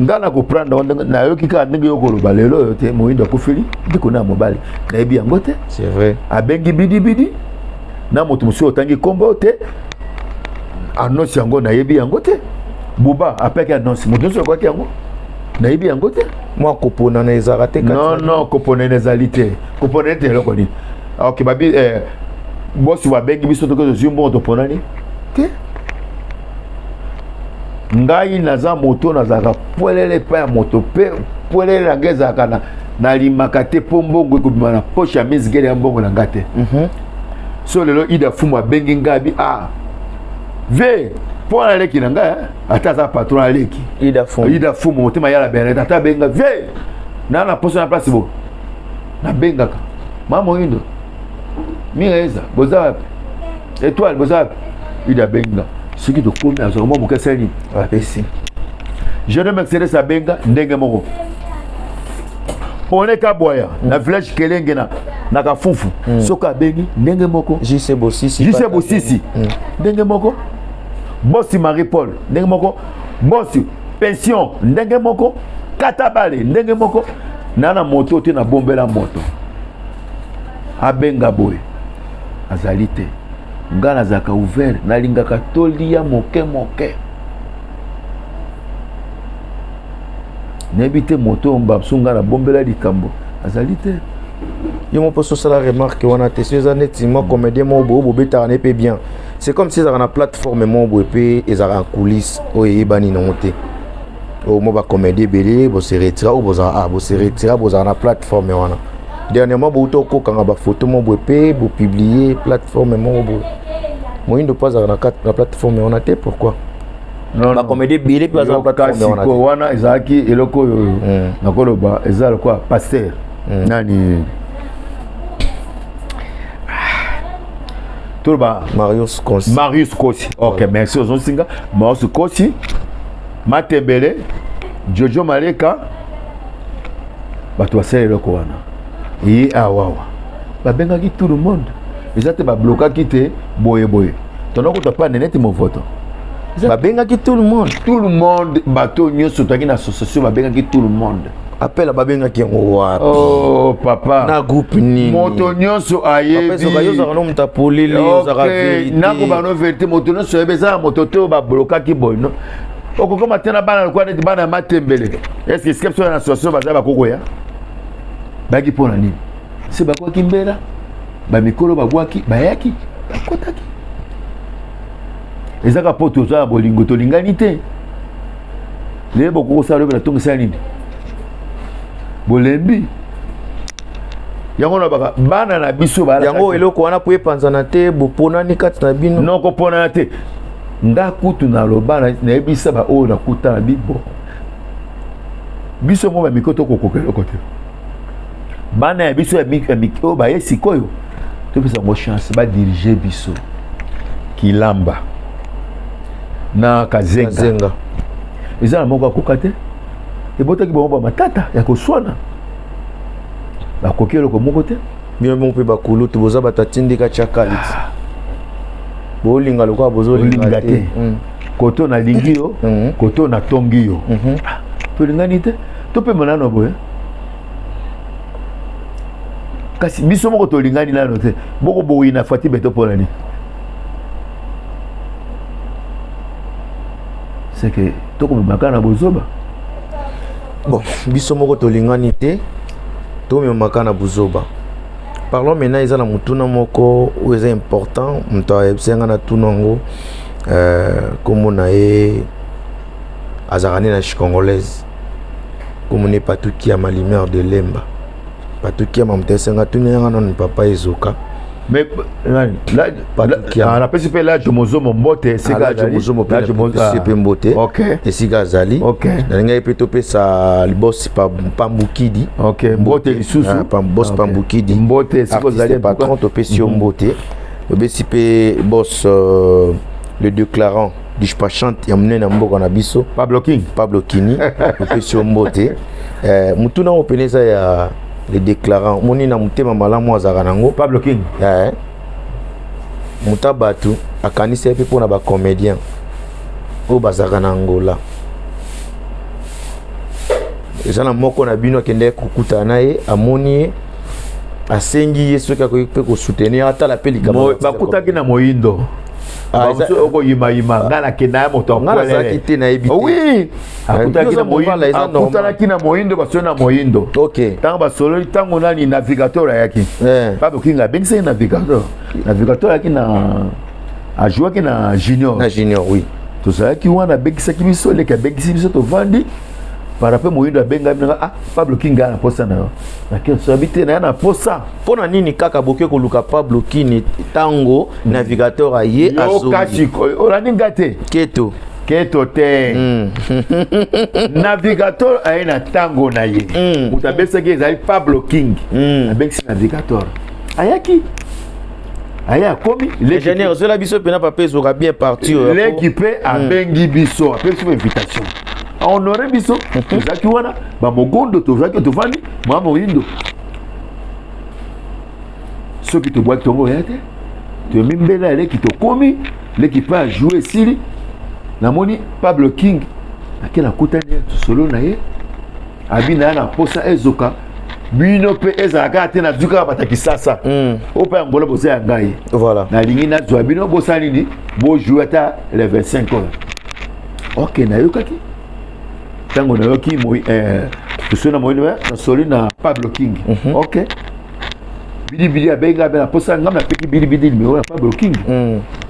ngana ko prendre na yoki ka ndenge yokoloba lelo yote muindo akufili ndiko na mobali na ebi yango te c'est vrai abengi bidi na moto muso otangi kombo te annonce yango na yebi yango te buba apeke annonce moto muso kwa yango na yebi yango te moi kopona na ezara te non kopona na ezalite kopona te loko ni OK babi bosi wa bengi biso to ko zimbo to ponani te ngai naza moto nazaka polele pa ya moto pe polele na ngeza kana na limaka te po mbongo ekobima na poche ya mizigele ya mbongo na ngate so lelo ida fumu abengi ngabi ve po na leki na ngai ata za patron aleki ida fumu motema yala bene ata benga ve na poso na place bo na bengaka mama indo mireza boza wapi étoile boza wapi ida benga ce qui te komi azo mo moke seni apesi je ne m'excelle sa benga ndenge moko pone ka boya na village kelenge na kafufu soka bengi ndenge moko JC Bosisi ndenge moko Bossi Marie Paul ndenge moko Bossi pension ndenge moko katabale ndenge moko nana moto te na bombela moto abenga boy azalite ngana zaka ouvert nalingaka tolia moke nebite moto mbapsunga na bombela likambo azalite yo mo poso sala remarque wana te ces années moi comédien mo bo beta ne pe bien c'est comme si ça na plateforme mo bo pe ezara en coulisses o yebani non te o mo ba comédien belé bo se retira ou bo se retira bo na plateforme wana dernièrement bo to ko kanga ba photo mo bo pe bo publier plateforme mo bo moindo pas na plateforme wana te pourquoi non ba comédie belé pas na plateforme wana ko wana ezaki eloko yo nakoloba ezalo quoi pasteur nani Turba Marius Kosi OK merci aux singa Marius Kosi Matebele Jojo Maleka bato basele eloko wana yi awawa babengaki tout le monde ezate bablokaki te boye tonoko to pas net mon vote babengaki tout le monde bato nyonso taki na association babengaki tout le monde appel à babenga qui wapi oh papa na groupe ni moto nyonso ayebi après ça yo za no mutapoli le yo za vérité nako ba no vérité moto nyonso ayebi za moto te ba bloka ki boy no okoko matena bana kwa neti bana matembele est-ce que skepso na association baza bakoko ya baki pona nini se bakwa kimbela ba mikolo bagwaki bayaki bakotaki ezaka poto za bolingo to lingani te le boko sa le na tongisa nini bolembi yango na baka bana na biso bala yango eloko wana po epanzana te bopona ni kati na bino non ko pona te ndakutu na lobana na ebisa ba o na kuta na bibo biso mo ba mikoto kokokelo kote bana ya biso ya mikio ba yesikoyo to pesa mo chance ba diriger biso kilamba na kazenga ezala moko akokate ebotaki bango ba matata ya koswana bakokelo ko moko te bino mpe bakulu to boza batatindika chakalit bolinga lokwa bozolinga te koto na lingi yo koto na tongi yo to lingani te to pe monano boye kasi biso moko to lingani nano te boko boyi na fati beto polani c'est que to ko makana bozoba bon biso moko to lingani te to me makana bozoba. Parlons maintenant ils ont mutuna moko où est important mta ebsenga na tunango comme on a azarani na congolaise comme on est pas tout qui a malimeur de lemba pas tout qui a mamtesenga tunanga non papa ezoka mais là on appelle ça là Jomozo Mbote c'est là Jomozo Mbote OK et siga zali OK ndinga epeto pesa boss Pambukidi OK Mbote lisusu boss Pambukidi Mbote siko zali patron to pesio Mbote obesipe boss le déclarant dispatchante ya munene mboka na biso Pablo Kini pesio Mbote mutuna openeza ya les déclarants moni na mutema malamu azaka nango Pablo King mutabatu akanisa epe pona ba comédien o bazaka na Angola ezana moko na bino akende kukuta naye amoni asengi yeso ka ko soutenir ata la pelika bakutaki na moindo oko yima ngana kena moto ngana zakite na ebite oui akutaki na moindo akutaki na moindo baso na moindo OK tango basolo tango nani navigateur yaki Pablo King abengisa navigateur yaki na a joué na junior oui to ça ki wana bengisa ki biso le ka bengisa biso to vandi par rapport moindo abenga Pablo King na posa na lakini so habite na posa pona nini kaka boke ko luka Pablo King tango navigateur aye azo kachiko olani ngate keto te navigateur aye na tango na ye utabesa ke ezali Pablo King abengisi navigateur ayaki aya komi l'ingénieur cela biso pena papa ezora bien parti l'équipe abengi biso apesi invitation honoré biso tozaki wana bamogondo tozaki tovandi mwa moyindo soki tobwaki tongo ya te toyemi mbela eleki tokomi l'équipe a joué esili namoni Pablo King akela kutani solo na ye abi na ya na posa ezoka bino mpe ezalaka te na duka bataki sasa o mpe yangola boza ya ngai voilà nalingi nazwa bino bosala nini bojouer ata le 25 heures ok nayokaki tango nayoki tosona moyino nasoli na Pablo King ok bilibili abenga na posa ngam napeki bilibili numéro ya Pablo King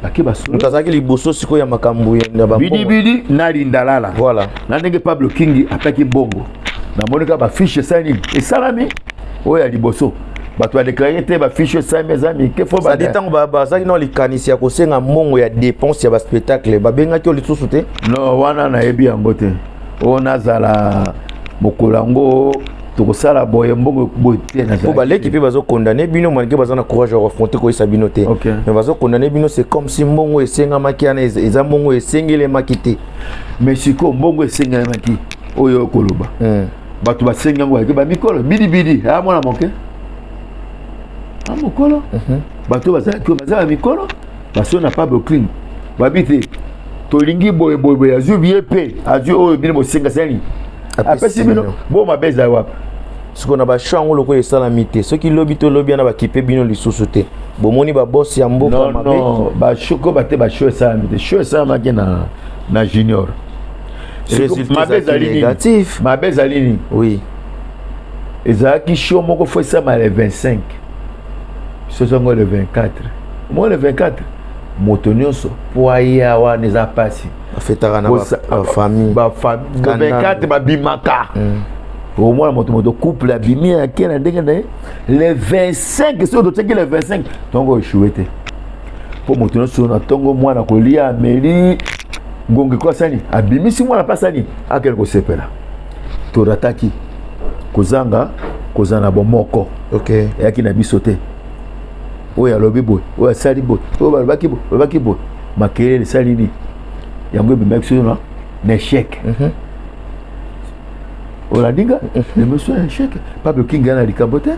ake basolo mutazaki liboso siko ya makambu ya ba bilibili nalindalala voilà na ndenge Pablo King apeki bongo namonika bafiche sani esalami oyo ya liboso bato badeklare te bafiche sami ezami ke fo badi ntango bazalaki no likanisi ya kosenga mbongo ya dépense ya baspectacle babengaki yo lisusu te no wana nayebi yango te oyo nazala mokolo yango tokosala boye mbongo boye te po baleki mpe bazokondane bino malgré baza na courage ya koafronte koyesa bino te mais bazokondane bino c'est comme si mbongo esengamaki wana eza mbongo esengelemaki te mais siko mbongo esengelemaki oyo okoloba bato basengi yango yake bamikolo bilibili aya mwana moke amokolo bato bazalaki baza bamikolo baso na Pablo King babi te tolingi boyeboye azwi bie mpe azwi oyo bino bosenga sani apesi bino bo mabeza wapi ce qu'on a ba chango loko et salamité ceux qui lobby to lobby na ba kipe bino lisusu te bomoni ba boss ya mboka mabe non ba choko ba te ba show salamité show salamité na junior résultat négatif mabeza lini oui ezalaki show moko fois ça le 25 ce sont le 24 moi le 24 moto nyonso po aya wana eza pasi afetaka na famille ba famille 24 babimaka au moins moto couple abimi ake na ndenge na le 25 so dotsaki le 25 tongo échoué te po moto nyonso na tongo mwana kolia ameli ngongi kwa sani abimisi mwana pasani akele kosepela torataki kozana bomoko okay yaki na biso te oyo alobi boy oyo asali boy oyo balobaki boy makelele salini yango ebimaki so na échec olandinga le monsieur un échec pas de kinga na likambo te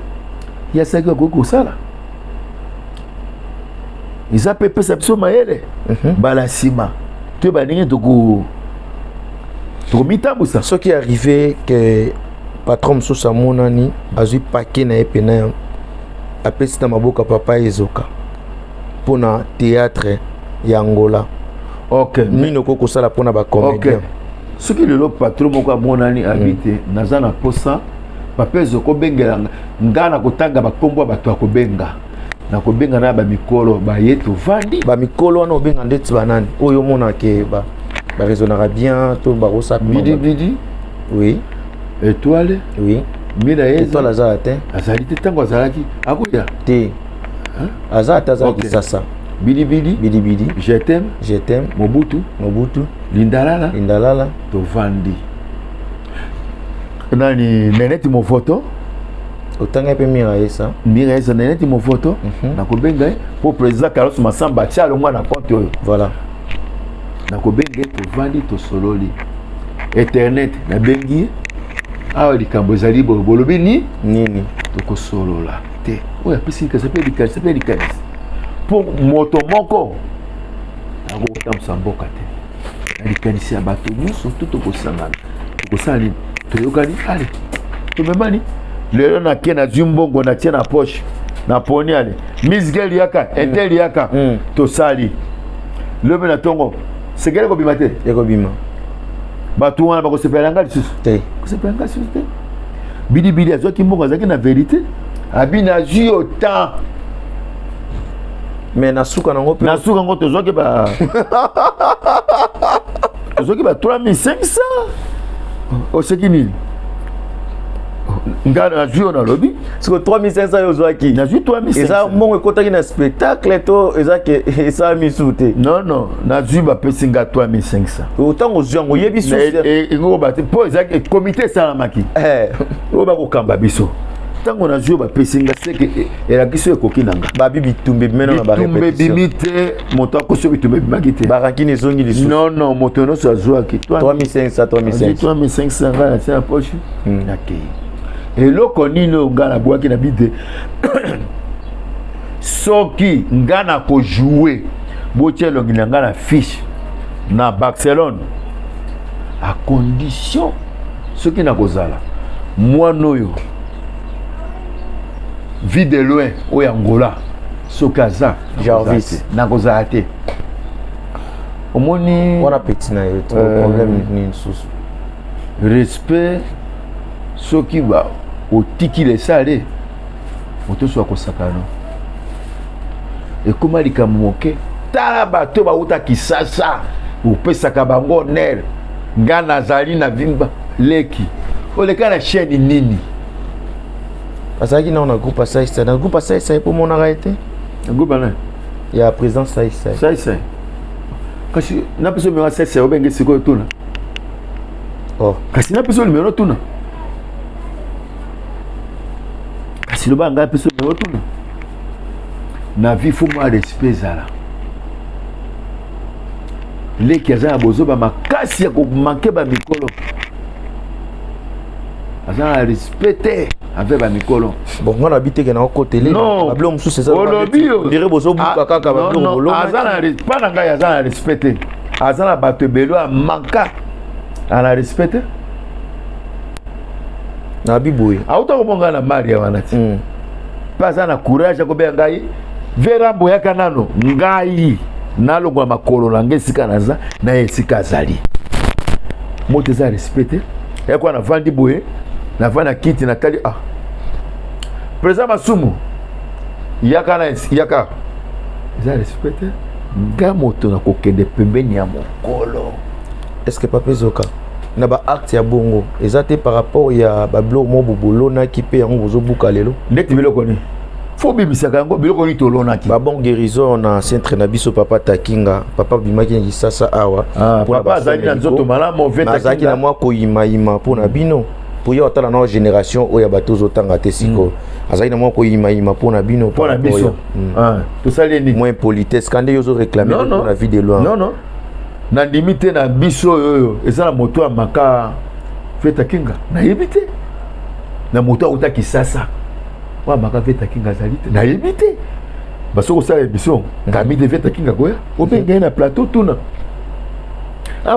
ya saki akoki kosala eza mpe pesa biso mayele bala nsima to baningi tokomitambusa soki arrivé que patron mosusu amonani azwi pake na ye pena apesi na maboka papa ezoka mpona théâtre ya Angola nini okoki kosala mpona bacomédien soki lelo patron moko amonani abite naza na posa papa ezoka obengela nga na kotanga bakombo ya bato akobenga nakobenga na bamikolo baye tovandi bamikolo wana obenga ndeti banani oyo omonake baresonnaka bien to bakosaka bidi oui étoile oui mina yeza étoile azala te azali te ntango azalaki akoya te azala te azalaki sasa bidi je t'aime mobutu lindalala tovandi nani neneti mofoto otanga pe miraesa neneti mofoto nakobenga pour président Carlos Massamba atia le mwana compte oyo voilà nakobenga tovandi tosololi internet nabengi awa likambo ezali bolobi nini tokosolola te oyo apesi likanisi mpo moto moko akotambusa mboka te na likanisi ya bato nyonso to tokosangana tokosala nini toyokani ale tomemani lelo nake nazwi mbongo natie na poche na poni ale misge liaka ete liaka tosali lobe na tongo sekele kobima te ekobima bato wana bakosepela nga lisusu te kosepela nga lisusu te bidibidi azwaki mbongo azalaki na verité abi nazwi yo temps mais nasuka nango tozwaki ba 3500 oseki nini nga nazwi yo nalobi siko 3500 yo ozwaki nazwi 3500 eza mbongo ekotaki na spectacle to ezake esala misu te non nazwi bapesi nga 3500 otango ozwi yango oyebi susu bati mpo ezaki komite esalamaki oyo bakokamba biso ntango nazwi yo bapesi nga seke elakisi oyo ekoki na nga babi bitumbe bimena na bitumbe bimi te moto akosi oyo bitumbe bimaki te barankini ezongi lisusu non moto nyonso azwaki 3500 nga natia na poche nakei eloko nini oyo nga nabwaki na bide soki nga na kojoue botia elongi na nga na fiche na Barcelone a condition soki nakozala mwana oyo vie de loin oyo Angola soki aza Jarvis nakozala te omoni wana petit na yo problème nini susu respect soki ba otiki lesale moto so akosakana ekoma likambo moke tala bato bauta Kisasa opesaka bango ner nga nazali na vimba leki oleka na chaîne nini azalaki nao na groupe asaisa na groupe asaisa po monaka ete na groupe na ya président saisa kasi na peso numéro saisa obenge sikoyo tuna kasi na peso numéro tuna kasi loba nga peso numéro tuna na vie fo mwa respect ezala leki aza na bozoba makasi ya komanke bamikolo aza na respect te avec bamikolo bon nga nabi teke na okotele babilo mosusu eza ondire bozobuka kaka babilo aza na pa na ngai aza na respect te aza na bato ebelo amanka ana respect te na biboy auta ko monga na Maria wanati pasa na courage ko be ngai vera boya kanano ngai nalongwa makolo na ngesika naza na esika azali moto za respecté yako na vandi boye na vana kiti na kali président Masumu yaka za respecté nga moto na kokende pembeni ya mokolo. Est-ce que Papa Ezoka na ba acte ya bongo ezate par rapport ya ba blog mo bobolo na kipe yango bozo buka lelo ndeti biloko ni fo bibisaka yango biloko ni tolona ki ba bon guérison na centre na biso papa Takinga papa bimaki ngi sasa awa papa azali na nzoto malamu veta Takinga na mwa ko ima po na bino pour yo tala na génération oya bato zotanga te siko azali na mwa ko ima po na bino po na biso to sali ni moins politesse quand yo zo réclamer pour la vie de loin non na limite na biso yoyo ezala moto ya maka Veta Kinga na yebite na moto uta kisasa wa maka Veta Kinga zalite na yebite basoko sala émission ngami de Veta Kinga goya obenga na plateau tuna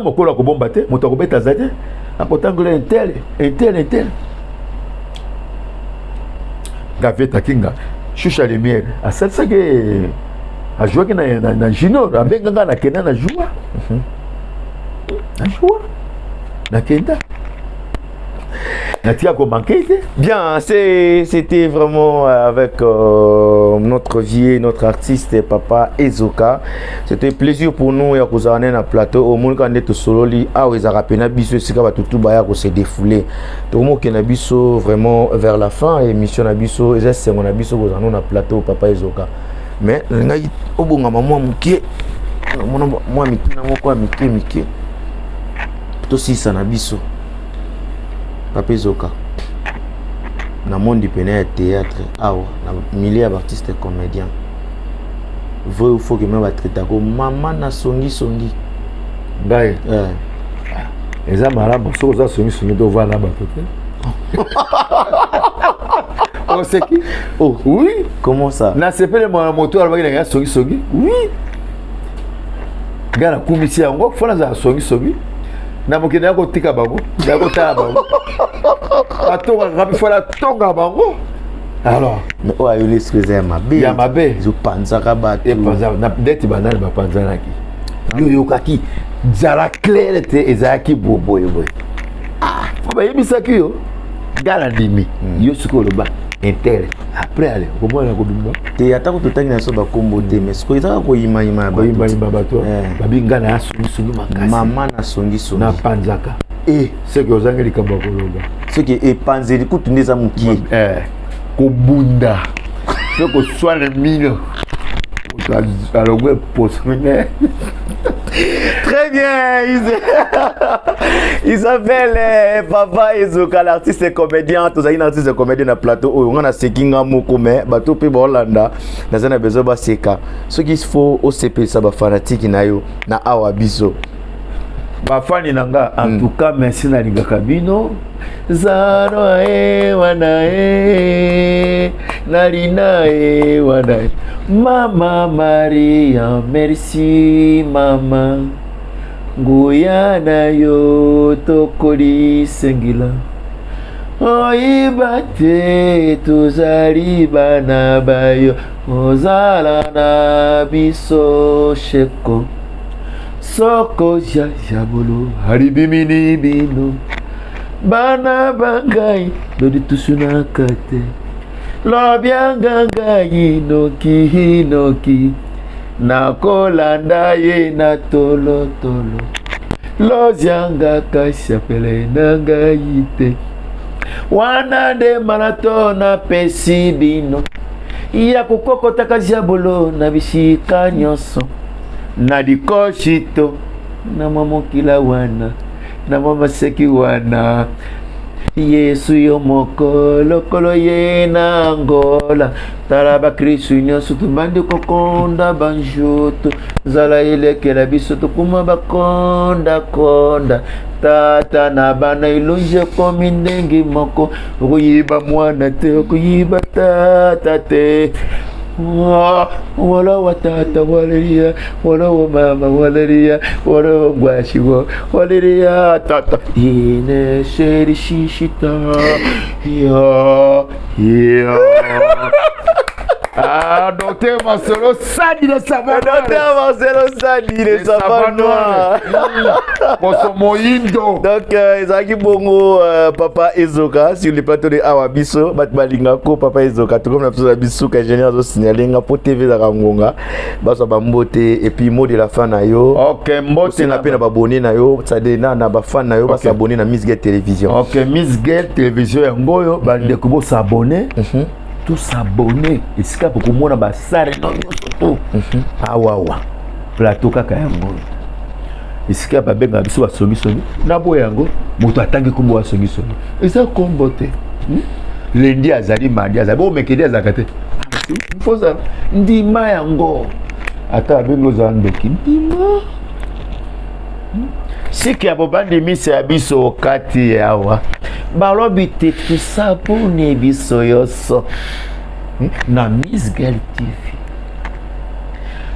mokolo ko bomba te moto ko beta zate akotangula intel ga Veta Kinga shusha lumière asalsake a joué na junior abenga na kena na joua na kenda na tia ko manqué. Bien, c'était vraiment avec notre vie, notre artiste Papa Ezoka. C'était plaisir pour nous ya kozana na plateau au monde quand est sololi a ezaka pena biso sika ba tutu ba ya ko se défouler. To mo ke na biso vraiment vers la fin émission na biso eza sengo na biso kozana na plateau Papa Ezoka. Mais ngai obonga mama mukie moi mitina moko mike to sisa na biso Papa Ezoka na monde pena ya théâtre awa na milieu d'artistes et comédiens vrai ou faux que même va traiter comme maman na songi ngai eza malamu soko za songi do va na bato te oh c'est qui oui comment ça na sepele mo moto alobaki na songi oui gana kumisi yango fona za songi na mokene yako tika bango yako tala bango atonga ngapi fona tonga bango alors mais o ayo l'excuse ya mabe zo panzaka ba te panza na deti banani ba panzana ki yo kaki zara claire te ezaki bobo ba yebisaki yo gala dimi yo sikolo ba intel après aller comment ko bimba te atako totangi na so ba kombo te mais ko ezaka ko yima bato babinga na songi makasi mama na songi na panzaka ce que ozanga likambo koloba ce que e panzeli kutu ndeza mukie ko bunda pe ko soire mino alongwe posone. Très bien, il s'appelle Papa Ezoka, l'artiste et comédien. Tous les artistes et comédiens dans le plateau. On a sekinga moko mais bateau pe Hollanda. Dans un besoin ba seka. Ce qu'il faut au CP ça ba fanatique na yo na awa biso. Ba fani nanga en tout cas merci na linga kabino. Zaro wana narina wana. Mama Maria, merci mama. Nguyana yo tokoli sengila. Oibate tuzali bana bayo. Ozala na biso sheko. Soko ya jabolo haribimini bino. Bana bangai dodi tusuna kate. Lobianga hinoki na kolanda ye na tolo lozianga kashapele nanga yite wana de maratona pesi bino ya kukokota kajabolo na bishika nyonso na dikoshito na mamokila wana na mama seki wana Yesu yo moko lokolo ye na Angola talaba Kristu nyonso tumandi kokonda banjoto zala elekela biso tokuma bakonda tata na bana ilonje komi ndenge moko okoyiba mwana te okoyiba tata te wala watata waleria wala wa mama waleria wala wa gwashi waleria tata ine sheri shishita ya Docteur Marcelo Sadi le savant. Docteur Marcelo Sadi le savant noir. Moyindo. Donc, Ezaki Bongo, Papa Ezoka, sur le plateau de Awa Biso, Batbalingako, Papa Ezoka, tout comme la personne Biso, qui a généré au signaler, pour TV Zarangonga, Baso Bambote, et puis mot de la fan na yo. Ok, mot de la peine à abonner na yo, ça déna na ba fan na yo, va s'abonner na Miss Girl Télévision. Ok, Miss Girl Télévision, Ngoyo, bande kubo s'abonner. Tout s'abonner esika pour komona basare non awawa plateau kaka yango esika babenga biso basongi songi na boya yango moto atangi kombo basongi songi eza kombo te lendi azali mandi azali bo mekedi azaka te fosa ndima yango ata abengo za ndoki ndima siki abobandi mise ya biso kati yawa balobi te tusabone biso yoso na Miss Girl TV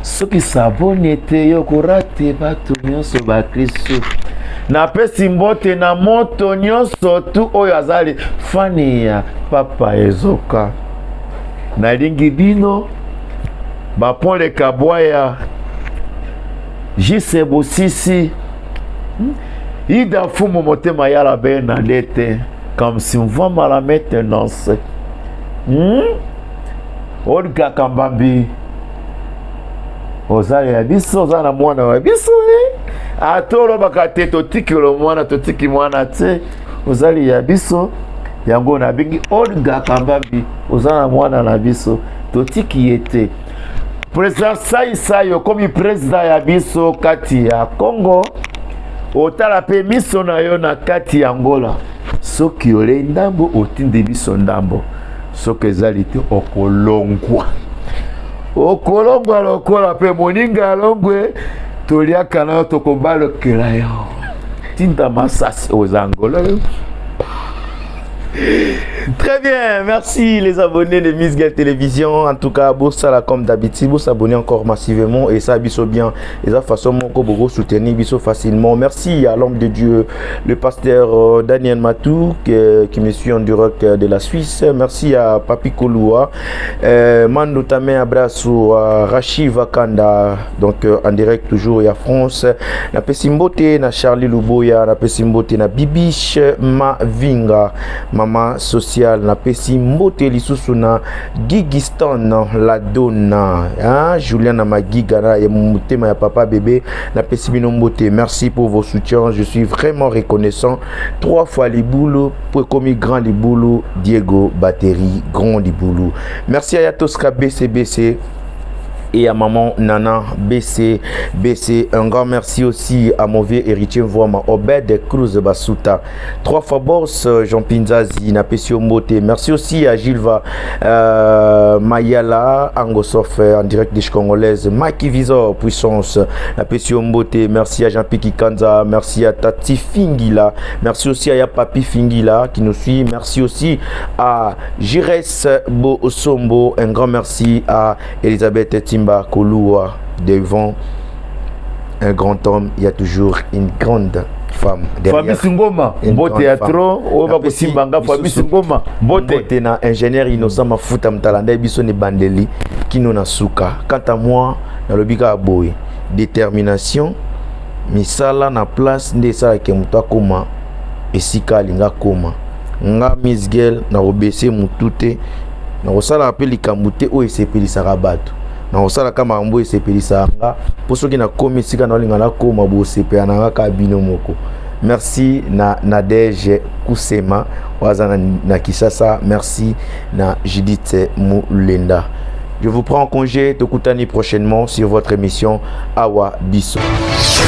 soki sabone te yokorate bato nyonso bakristo napesi mbote na moto nyonso tu oyo azali fani ya Papa Ezoka nalingi bino bapoleka bwaya jise bosisi Ida fumo motema yala bena lete comme si on voit mal la maintenance. Olga Kambambi Ozali ya biso zana mwana wa biso atolo bakate totiki lo mwana totiki mwana te Ozali ya biso yango na bingi Olga Kambambi ozana mwana na biso totiki yete President Sayo komi president ya biso kati ya Congo otala pe miso na yo na kati ya Angola soki ole ndambo otinde biso ndambo soki ezali te okolongwa lokola pe moninga alongwe toliaka na yo tokobalokela yo tinda masasi aux Angola. Très bien, merci les abonnés de Miss Girl Télévision. En tout cas, Bossala comme d'habitude, vous s'abonnez encore massivement et ça biso bien. Et ça façon mon kobogo soutenir biso facilement. Merci à l'homme de Dieu, le pasteur Daniel Matou qui me suit en direct de la Suisse. Merci à Papi Koloua, Mando Tamé Abrasso, Rachi Vakanda, donc en direct toujours et à France. Na Pesimbote, na Charlie Luboya, na Pesimbote, na Bibiche Mavinga. Mama social na pesi mbote lisusu na Gigiston la donna Julien na magiga na mutema ya papa bébé na pesi bino mbote. Merci pour vos soutiens, je suis vraiment reconnaissant. 3 fois les boulots pour commis grand les boulots Diego Batterie grand les boulots. Merci à Yatoska BCBC et à maman Nana BC. Un grand merci aussi à mon vieux héritier Voima Obed Cruz Basuta. 3 fois boss Jean Pinzazi Napesio Mbote. Merci aussi à Gilva Mayala Angosof en direct des Congolaises. Mike Visor Puissance Napesio Mbote. Merci à Jean-Piki Kanza. Merci à Tati Fingila. Merci aussi à Papi Fingila qui nous suit. Merci aussi à Jires Bo Sombo. Un grand merci à Elisabeth Tim Koloua. Devant un grand homme, il y a toujours une grande femme derrière. Fabrice Ngoma, beau théâtre, on va aussi banga Fabrice Ngoma, beauté na ingénieur innocent mafuta mtalanda biso ne bandeli kino na suka. Quant à moi, na lobika boy, détermination, misala na place nde sala ke mutu akoma esika linga koma. Nga Miss Girl na obese mutute na osala apeli kamute o esepelisa rabatu. Na osala kama ambo esepelisa nga posoki na komi sika na linga na koma bo sepe na ka bino moko. Merci na Nadege Kusema wazana na Kisasa. Merci na Judith Mulenda. Je vous prends en congé, tokutani prochainement sur votre émission Awa Biso.